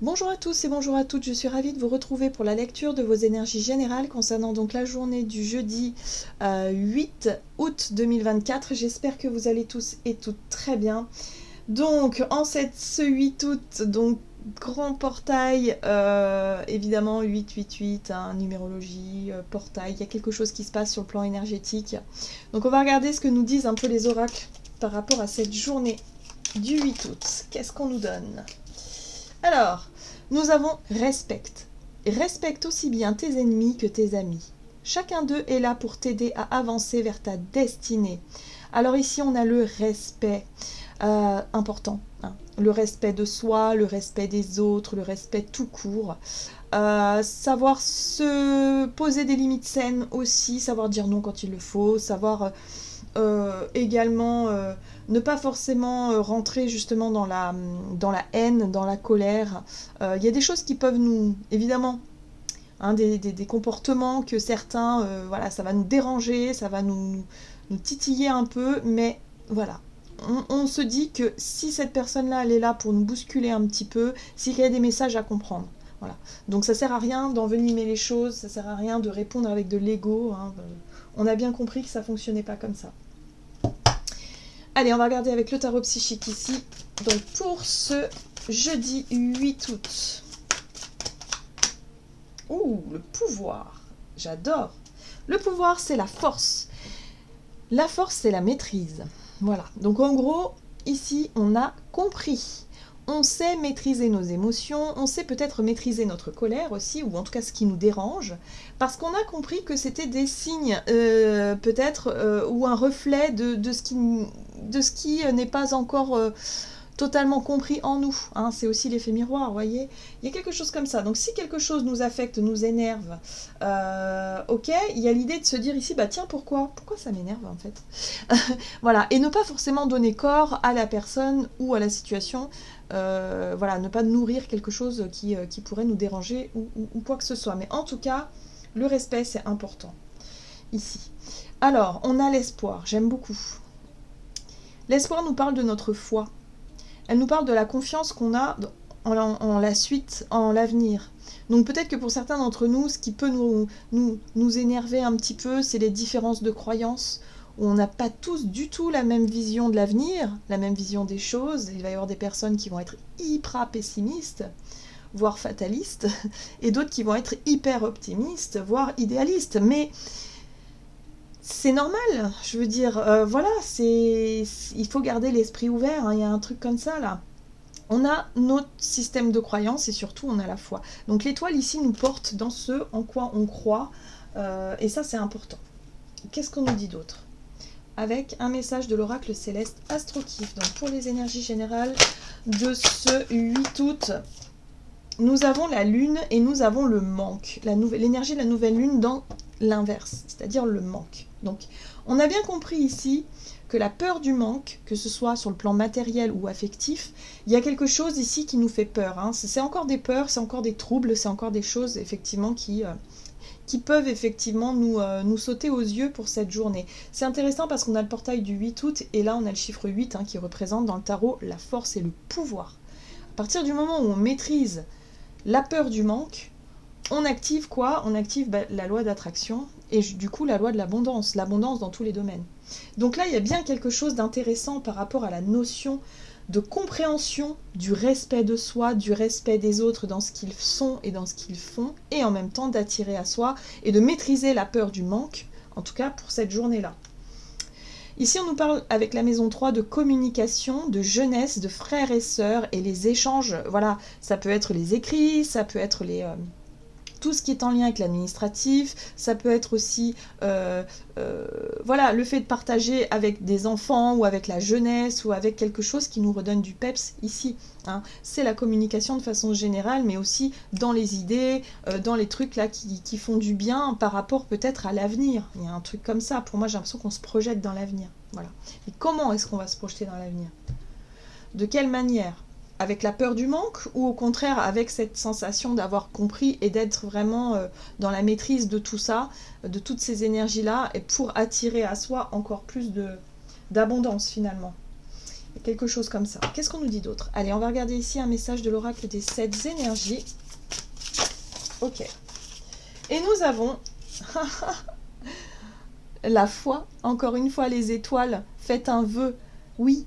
Bonjour à tous et bonjour à toutes, je suis ravie de vous retrouver pour la lecture de vos énergies générales concernant donc la journée du jeudi 8 août 2024. J'espère que vous allez tous et toutes très bien. Donc ce 8 août, donc grand portail, évidemment 888, hein, numérologie, portail, il y a quelque chose qui se passe sur le plan énergétique. Donc on va regarder ce que nous disent un peu les oracles par rapport à cette journée du 8 août. Qu'est-ce qu'on nous donne ? Alors, nous avons respecte. Respecte aussi bien tes ennemis que tes amis. Chacun d'eux est là pour t'aider à avancer vers ta destinée. Alors ici, on a le respect important. Hein. Le respect de soi, le respect des autres, le respect tout court. Savoir se poser des limites saines aussi, savoir dire non quand il le faut, savoir également ne pas forcément rentrer justement dans la haine, dans la colère. Il y a des choses qui peuvent nous, évidemment, hein, des comportements que certains, voilà, ça va nous déranger, ça va nous titiller un peu, mais voilà. On se dit que si cette personne-là, elle est là pour nous bousculer un petit peu, c'est qu'il y a des messages à comprendre. Voilà. Donc ça sert à rien d'envenimer les choses, ça sert à rien de répondre avec de l'ego. Hein. On a bien compris que ça fonctionnait pas comme ça. Allez, on va regarder avec le tarot psychique ici. Donc pour ce jeudi 8 août. Ouh, le pouvoir. J'adore. Le pouvoir, c'est la force. La force, c'est la maîtrise. Voilà. Donc en gros, ici, on a compris. On sait maîtriser nos émotions, on sait peut-être maîtriser notre colère aussi, ou en tout cas ce qui nous dérange, parce qu'on a compris que c'était des signes, peut-être, ou un reflet de ce qui n'est pas encore totalement compris en nous. Hein. C'est aussi l'effet miroir, vous voyez. Il y a quelque chose comme ça. Donc si quelque chose nous affecte, nous énerve, ok, il y a l'idée de se dire ici, bah tiens, pourquoi ça m'énerve en fait. Voilà, et ne pas forcément donner corps à la personne ou à la situation. Voilà, ne pas nourrir quelque chose qui pourrait nous déranger ou quoi que ce soit. Mais en tout cas, le respect, c'est important. Ici. Alors, on a l'espoir. J'aime beaucoup. L'espoir nous parle de notre foi. Elle nous parle de la confiance qu'on a en la suite, en l'avenir. Donc peut-être que pour certains d'entre nous, ce qui peut nous énerver un petit peu, c'est les différences de croyances. On n'a pas tous du tout la même vision de l'avenir, la même vision des choses. Il va y avoir des personnes qui vont être hyper pessimistes, voire fatalistes, et d'autres qui vont être hyper optimistes, voire idéalistes. Mais c'est normal, je veux dire, voilà, il faut garder l'esprit ouvert, hein, il y a un truc comme ça là. On a notre système de croyance et surtout on a la foi. Donc l'étoile ici nous porte dans ce en quoi on croit, et ça c'est important. Qu'est-ce qu'on nous dit d'autre ? Avec un message de l'oracle céleste Astrokif. Donc pour les énergies générales de ce 8 août, nous avons la lune et nous avons le manque. L'énergie de la nouvelle lune dans l'inverse, c'est-à-dire le manque. Donc on a bien compris ici que la peur du manque, que ce soit sur le plan matériel ou affectif, il y a quelque chose ici qui nous fait peur. Hein. C'est encore des peurs, c'est encore des troubles, c'est encore des choses effectivement qui peuvent effectivement nous sauter aux yeux pour cette journée. C'est intéressant parce qu'on a le portail du 8 août et là on a le chiffre 8 hein, qui représente dans le tarot la force et le pouvoir. À partir du moment où on maîtrise la peur du manque, on active quoi ? On active la loi d'attraction et du coup la loi de l'abondance dans tous les domaines. Donc là, il y a bien quelque chose d'intéressant par rapport à la notion de compréhension du respect de soi, du respect des autres dans ce qu'ils sont et dans ce qu'ils font, et en même temps d'attirer à soi et de maîtriser la peur du manque, en tout cas pour cette journée-là. Ici, on nous parle avec la maison 3 de communication, de jeunesse, de frères et sœurs et les échanges. Voilà, ça peut être les écrits, ça peut être tout ce qui est en lien avec l'administratif, ça peut être aussi voilà, le fait de partager avec des enfants ou avec la jeunesse ou avec quelque chose qui nous redonne du peps ici. Hein. C'est la communication de façon générale, mais aussi dans les idées, dans les trucs là qui font du bien par rapport peut-être à l'avenir. Il y a un truc comme ça. Pour moi, j'ai l'impression qu'on se projette dans l'avenir. Voilà. Et comment est-ce qu'on va se projeter dans l'avenir ? De quelle manière ? Avec la peur du manque ou au contraire avec cette sensation d'avoir compris et d'être vraiment dans la maîtrise de tout ça, de toutes ces énergies-là, et pour attirer à soi encore plus d'abondance finalement. Quelque chose comme ça. Qu'est-ce qu'on nous dit d'autre? Allez, on va regarder ici un message de l'oracle des 7 énergies. Ok. Et nous avons la foi. Encore une fois, les étoiles. Faites un vœu. Oui,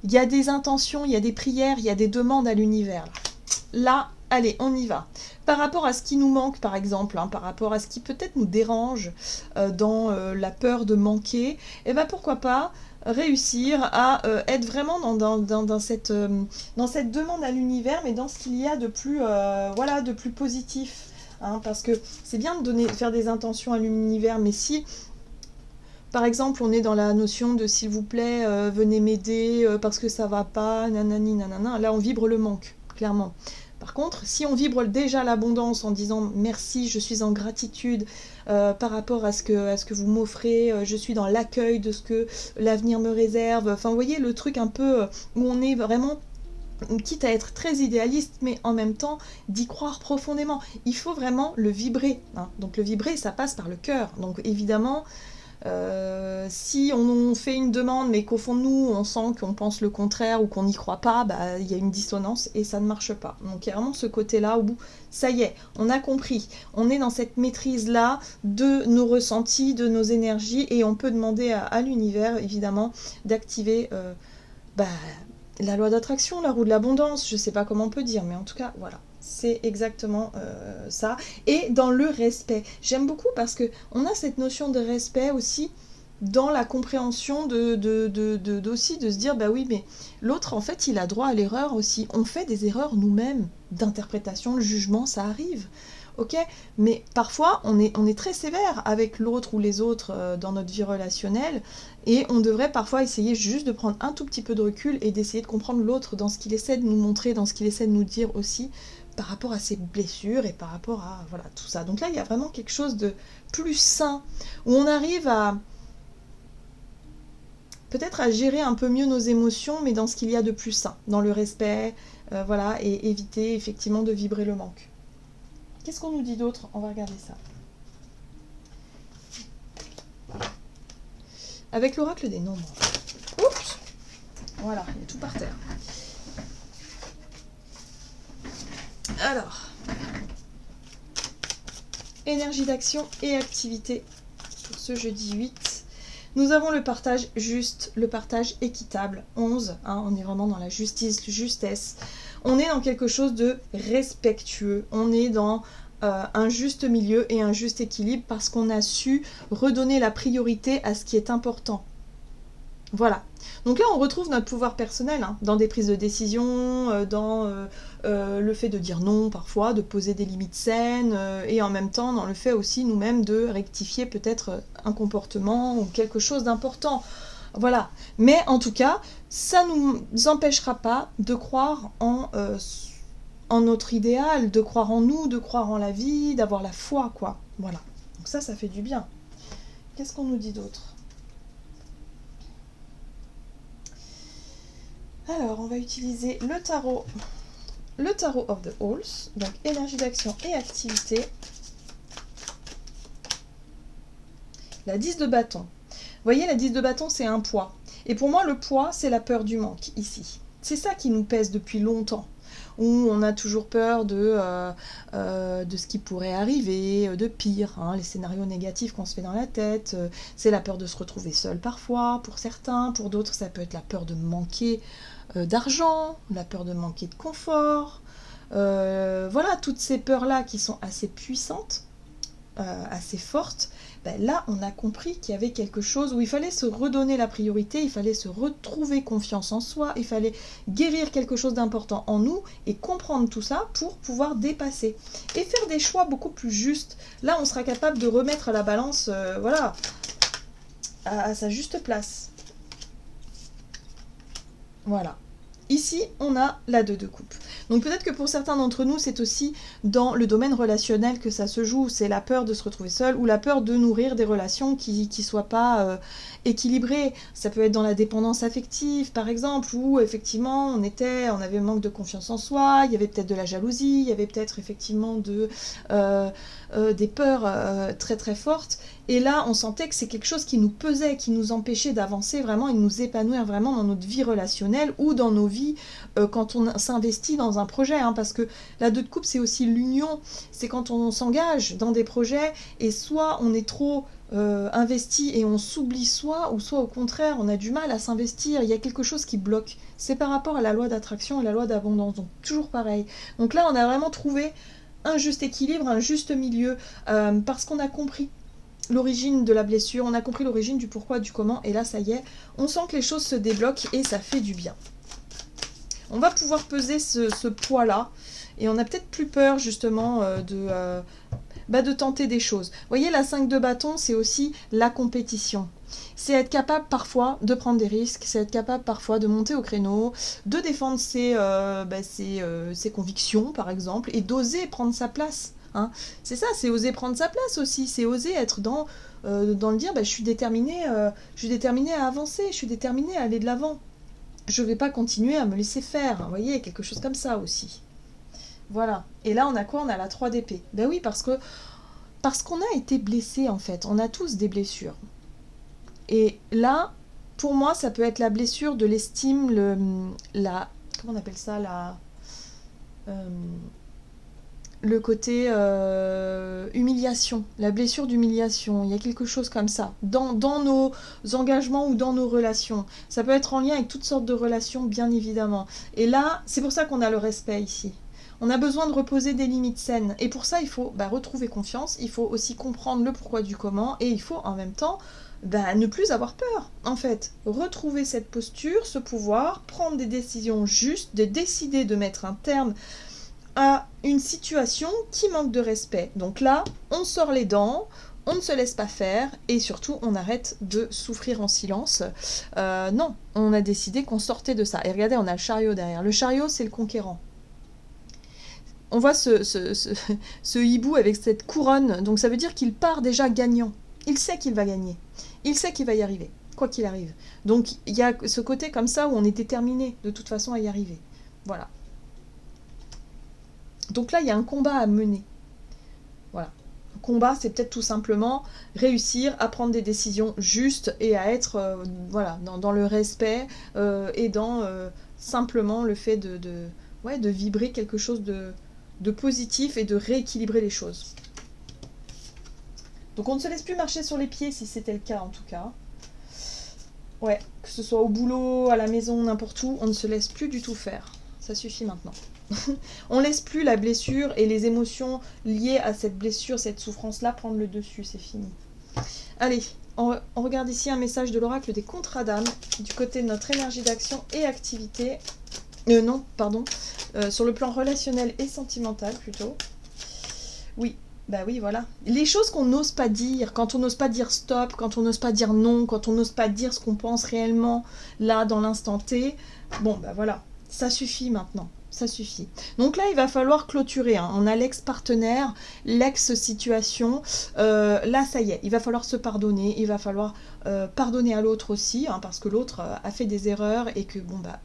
il y a des intentions, il y a des prières, il y a des demandes à l'univers. Là, allez, on y va. Par rapport à ce qui nous manque, par exemple, par rapport à ce qui peut-être nous dérange dans la peur de manquer, eh ben pourquoi pas réussir à être vraiment dans cette demande à l'univers, mais dans ce qu'il y a de plus, voilà, de plus positif. Parce que c'est bien de faire des intentions à l'univers, mais si, par exemple, on est dans la notion de s'il vous plaît, venez m'aider parce que ça va pas, nanani, nanana, là on vibre le manque, clairement. Par contre, si on vibre déjà l'abondance en disant merci, je suis en gratitude par rapport à ce que vous m'offrez, je suis dans l'accueil de ce que l'avenir me réserve, enfin vous voyez le truc un peu où on est vraiment, quitte à être très idéaliste, mais en même temps d'y croire profondément. Il faut vraiment le vibrer. Donc le vibrer, ça passe par le cœur. Donc évidemment, si on fait une demande mais qu'au fond de nous on sent qu'on pense le contraire ou qu'on n'y croit pas, bah, y a une dissonance et ça ne marche pas. Donc il y a vraiment ce côté là où ça y est, on a compris, on est dans cette maîtrise là de nos ressentis, de nos énergies, et on peut demander à l'univers évidemment d'activer la loi d'attraction, la roue de l'abondance, je sais pas comment on peut dire, mais en tout cas voilà. C'est exactement ça. Et dans le respect. J'aime beaucoup parce qu'on a cette notion de respect aussi dans la compréhension aussi de se dire, bah oui, mais l'autre, en fait, il a droit à l'erreur aussi. On fait des erreurs nous-mêmes d'interprétation, le jugement, ça arrive. Ok, mais parfois on est très sévère avec l'autre ou les autres dans notre vie relationnelle, et on devrait parfois essayer juste de prendre un tout petit peu de recul et d'essayer de comprendre l'autre dans ce qu'il essaie de nous montrer, dans ce qu'il essaie de nous dire aussi, par rapport à ses blessures et par rapport à voilà tout ça. Donc là, il y a vraiment quelque chose de plus sain, où on arrive à peut-être à gérer un peu mieux nos émotions, mais dans ce qu'il y a de plus sain, dans le respect, voilà, et éviter effectivement de vibrer le manque. Qu'est-ce qu'on nous dit d'autre? On va regarder ça. Avec l'oracle des nombres. Oups! Voilà, il y a tout par terre. Alors, énergie d'action et activité pour ce jeudi 8. Nous avons le partage juste, le partage équitable, 11. On est vraiment dans la justice, justesse. On est dans quelque chose de respectueux. On est dans un juste milieu et un juste équilibre parce qu'on a su redonner la priorité à ce qui est important. Voilà. Donc là, on retrouve notre pouvoir personnel dans des prises de décision, dans le fait de dire non parfois, de poser des limites saines, et en même temps dans le fait aussi nous-mêmes de rectifier peut-être un comportement ou quelque chose d'important. Voilà. Mais en tout cas, ça ne nous empêchera pas de croire en notre idéal, de croire en nous, de croire en la vie, d'avoir la foi, quoi. Voilà. Donc ça fait du bien. Qu'est-ce qu'on nous dit d'autre ? Alors, on va utiliser le tarot of the Halls, donc énergie d'action et activité. La 10 de bâton. Vous voyez, la 10 de bâton, c'est un poids. Et pour moi, le poids, c'est la peur du manque, ici. C'est ça qui nous pèse depuis longtemps. Où on a toujours peur de ce qui pourrait arriver, de pire, les scénarios négatifs qu'on se fait dans la tête. C'est la peur de se retrouver seul parfois, pour certains. Pour d'autres, ça peut être la peur de manquer d'argent, la peur de manquer de confort. Voilà, toutes ces peurs-là qui sont assez puissantes, assez fortes. Là, on a compris qu'il y avait quelque chose où il fallait se redonner la priorité, il fallait se retrouver confiance en soi, il fallait guérir quelque chose d'important en nous et comprendre tout ça pour pouvoir dépasser et faire des choix beaucoup plus justes. Là, on sera capable de remettre la balance voilà, à sa juste place. Voilà. Ici, on a la 2 de coupe. Donc peut-être que pour certains d'entre nous, c'est aussi dans le domaine relationnel que ça se joue. C'est la peur de se retrouver seul ou la peur de nourrir des relations qui soient pas équilibrées. Ça peut être dans la dépendance affective, par exemple, où effectivement, on avait un manque de confiance en soi, il y avait peut-être de la jalousie, il y avait peut-être effectivement des peurs très très fortes. Et là, on sentait que c'est quelque chose qui nous pesait, qui nous empêchait d'avancer vraiment et de nous épanouir vraiment dans notre vie relationnelle ou dans nos vies quand on s'investit dans un projet. Hein, parce que la 2 de coupe, c'est aussi l'union. C'est quand on s'engage dans des projets et soit on est trop investi et on s'oublie soi, ou soit au contraire, on a du mal à s'investir. Il y a quelque chose qui bloque. C'est par rapport à la loi d'attraction et la loi d'abondance. Donc toujours pareil. Donc là, on a vraiment trouvé un juste équilibre, un juste milieu, parce qu'on a compris l'origine de la blessure, on a compris l'origine du pourquoi, du comment, et là ça y est, on sent que les choses se débloquent et ça fait du bien. On va pouvoir peser ce poids-là, et on a peut-être plus peur justement de tenter des choses. Vous voyez, la 5 de bâton, c'est aussi la compétition. C'est être capable parfois de prendre des risques, c'est être capable parfois de monter au créneau, de défendre ses convictions par exemple, et d'oser prendre sa place. Hein. C'est ça, c'est oser prendre sa place aussi, c'est oser être dans le dire, je suis déterminée à avancer, je suis déterminée à aller de l'avant. Je ne vais pas continuer à me laisser faire, vous voyez, quelque chose comme ça aussi. Voilà. Et là, on a quoi? On a la 3 d'épée. Ben oui, parce qu'on a été blessé en fait, on a tous des blessures. Et là, pour moi, ça peut être la blessure de l'estime, comment on appelle ça, le côté humiliation, la blessure d'humiliation, il y a quelque chose comme ça, dans nos engagements ou dans nos relations. Ça peut être en lien avec toutes sortes de relations, bien évidemment. Et là, c'est pour ça qu'on a le respect ici. On a besoin de reposer des limites saines. Et pour ça, il faut retrouver confiance, il faut aussi comprendre le pourquoi du comment, et il faut en même temps ne plus avoir peur, en fait. Retrouver cette posture, ce pouvoir, prendre des décisions justes, de décider de mettre un terme à une situation qui manque de respect. Donc là, on sort les dents, on ne se laisse pas faire, et surtout, on arrête de souffrir en silence. Non, on a décidé qu'on sortait de ça. Et regardez, on a le chariot derrière. Le chariot, c'est le conquérant. On voit ce hibou avec cette couronne, donc ça veut dire qu'il part déjà gagnant. Il sait qu'il va gagner. Il sait qu'il va y arriver, quoi qu'il arrive. Donc il y a ce côté comme ça où on est déterminé de toute façon à y arriver. Voilà. Donc là, il y a un combat à mener. Voilà. Le combat, c'est peut-être tout simplement réussir à prendre des décisions justes et à être dans le respect et dans simplement le fait de vibrer quelque chose de positif et de rééquilibrer les choses. Donc on ne se laisse plus marcher sur les pieds si c'était le cas en tout cas. Ouais, que ce soit au boulot, à la maison, n'importe où, on ne se laisse plus du tout faire. Ça suffit maintenant. On laisse plus la blessure et les émotions liées à cette blessure, cette souffrance-là prendre le dessus, c'est fini. Allez, on regarde ici un message de l'oracle des contrats d'âme du côté de notre énergie d'action et activité. Sur le plan relationnel et sentimental plutôt. Oui, oui, voilà. Les choses qu'on n'ose pas dire, quand on n'ose pas dire stop, quand on n'ose pas dire non, quand on n'ose pas dire ce qu'on pense réellement, là, dans l'instant T, voilà, ça suffit maintenant. Ça suffit. Donc là, il va falloir clôturer. Hein. On a l'ex-partenaire, l'ex-situation. Là, ça y est, il va falloir se pardonner. Il va falloir pardonner à l'autre aussi, hein, parce que l'autre a fait des erreurs et que,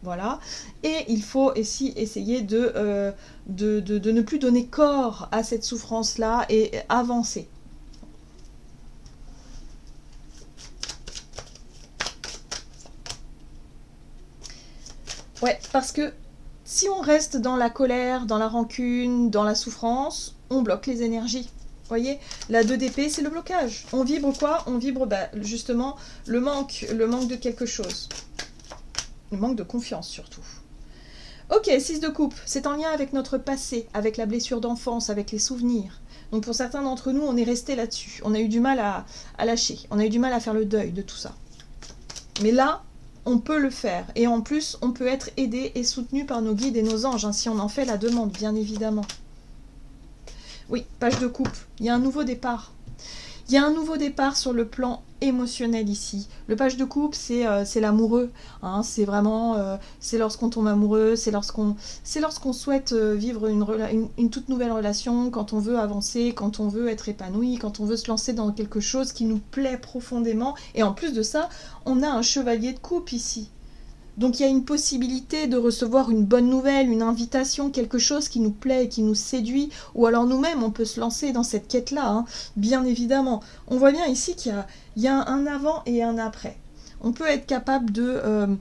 voilà. Et il faut aussi essayer de ne plus donner corps à cette souffrance-là et avancer. Ouais, parce que si on reste dans la colère, dans la rancune, dans la souffrance, on bloque les énergies. Vous voyez, la 2 d'épée, c'est le blocage. On vibre quoi? On vibre justement le manque de quelque chose. Le manque de confiance surtout. Ok, 6 de coupe, c'est en lien avec notre passé, avec la blessure d'enfance, avec les souvenirs. Donc pour certains d'entre nous, on est resté là-dessus. On a eu du mal à lâcher. On a eu du mal à faire le deuil de tout ça. Mais là, on peut le faire. Et en plus, on peut être aidé et soutenu par nos guides et nos anges, hein, si on en fait la demande, bien évidemment. Oui, page de coupe. Il y a un nouveau départ. Il y a un nouveau départ sur le plan émotionnel ici. Le page de coupe, c'est l'amoureux. Hein, c'est vraiment, c'est lorsqu'on tombe amoureux, c'est lorsqu'on souhaite vivre une toute nouvelle relation, quand on veut avancer, quand on veut être épanoui, quand on veut se lancer dans quelque chose qui nous plaît profondément. Et en plus de ça, on a un chevalier de coupe ici. Donc il y a une possibilité de recevoir une bonne nouvelle, une invitation, quelque chose qui nous plaît et qui nous séduit, ou alors nous-mêmes on peut se lancer dans cette quête-là, hein, bien évidemment. On voit bien ici qu'il y a un avant et un après. On peut être capable de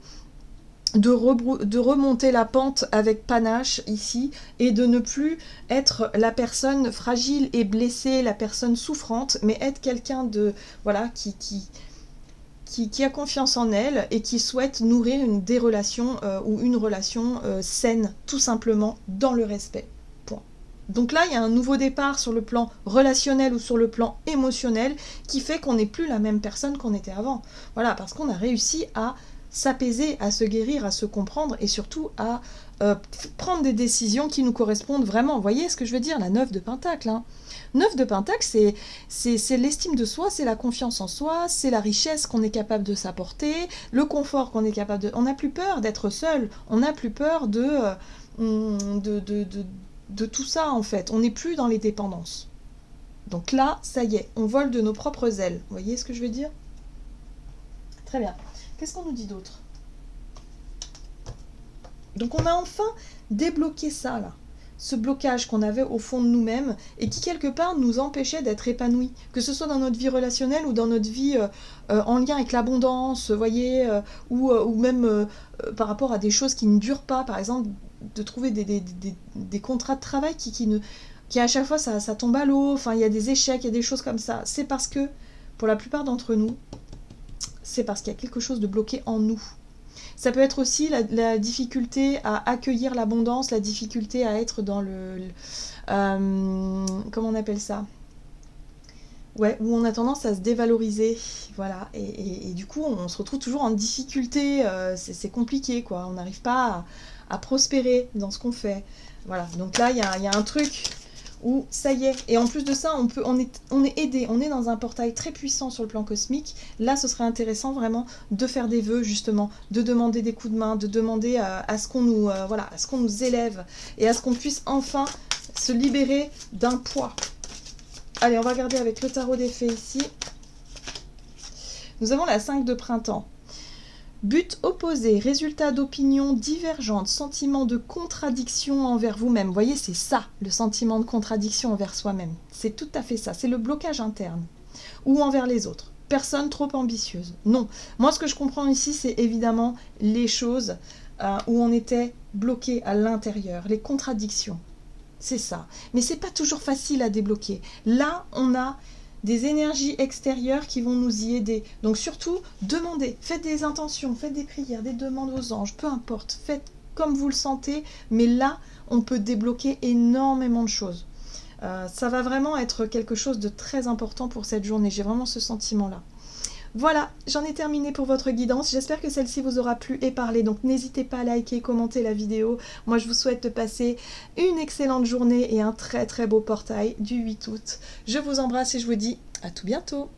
remonter la pente avec panache ici et de ne plus être la personne fragile et blessée, la personne souffrante, mais être quelqu'un de voilà qui a confiance en elle et qui souhaite nourrir des relations ou une relation saine, tout simplement, dans le respect. Point. Donc là, il y a un nouveau départ sur le plan relationnel ou sur le plan émotionnel qui fait qu'on n'est plus la même personne qu'on était avant. Voilà, parce qu'on a réussi à s'apaiser, à se guérir, à se comprendre et surtout à prendre des décisions qui nous correspondent vraiment. Vous voyez ce que je veux dire, la 9 de Pentacle, hein. 9 de Pentacle, c'est l'estime de soi, c'est la confiance en soi, c'est la richesse qu'on est capable de s'apporter, le confort qu'on est capable de... On n'a plus peur d'être seul, on n'a plus peur de tout ça en fait. On n'est plus dans les dépendances. Donc là, ça y est, on vole de nos propres ailes. Vous voyez ce que je veux dire? Très bien. Qu'est-ce qu'on nous dit d'autre? Donc on a enfin débloqué ça là. Ce blocage qu'on avait au fond de nous-mêmes et qui quelque part nous empêchait d'être épanouis, que ce soit dans notre vie relationnelle ou dans notre vie en lien avec l'abondance, voyez, ou même par rapport à des choses qui ne durent pas, par exemple de trouver des contrats de travail qui à chaque fois ça tombe à l'eau, enfin il y a des échecs, il y a des choses comme ça. C'est parce que, pour la plupart d'entre nous, c'est parce qu'il y a quelque chose de bloqué en nous. Ça peut être aussi la difficulté à accueillir l'abondance, la difficulté à être dans comment on appelle ça? Ouais, où on a tendance à se dévaloriser, voilà. Et du coup, on se retrouve toujours en difficulté, c'est compliqué, quoi. On n'arrive pas à prospérer dans ce qu'on fait. Voilà, donc là, il y a un truc où ça y est, et en plus de ça, on est aidé, on est dans un portail très puissant sur le plan cosmique. Là, ce serait intéressant vraiment de faire des vœux, justement, de demander des coups de main, de demander à ce qu'on nous élève, et à ce qu'on puisse enfin se libérer d'un poids. Allez, on va regarder avec le tarot des fées ici. Nous avons la 5 de printemps. But opposé, résultat d'opinions divergentes, sentiment de contradiction envers vous-même. Vous voyez, c'est ça, le sentiment de contradiction envers soi-même. C'est tout à fait ça, c'est le blocage interne. Ou envers les autres. Personne trop ambitieuse. Non. Moi, ce que je comprends ici, c'est évidemment les choses où on était bloqué à l'intérieur, les contradictions. C'est ça. Mais c'est pas toujours facile à débloquer. Là, on a des énergies extérieures qui vont nous y aider. Donc surtout, demandez, faites des intentions, faites des prières, des demandes aux anges, peu importe, faites comme vous le sentez, mais là, on peut débloquer énormément de choses. Ça va vraiment être quelque chose de très important pour cette journée, j'ai vraiment ce sentiment-là. Voilà, j'en ai terminé pour votre guidance. J'espère que celle-ci vous aura plu et parlé. Donc n'hésitez pas à liker, commenter la vidéo. Moi, je vous souhaite de passer une excellente journée et un très très beau portail du 8 août. Je vous embrasse et je vous dis à tout bientôt.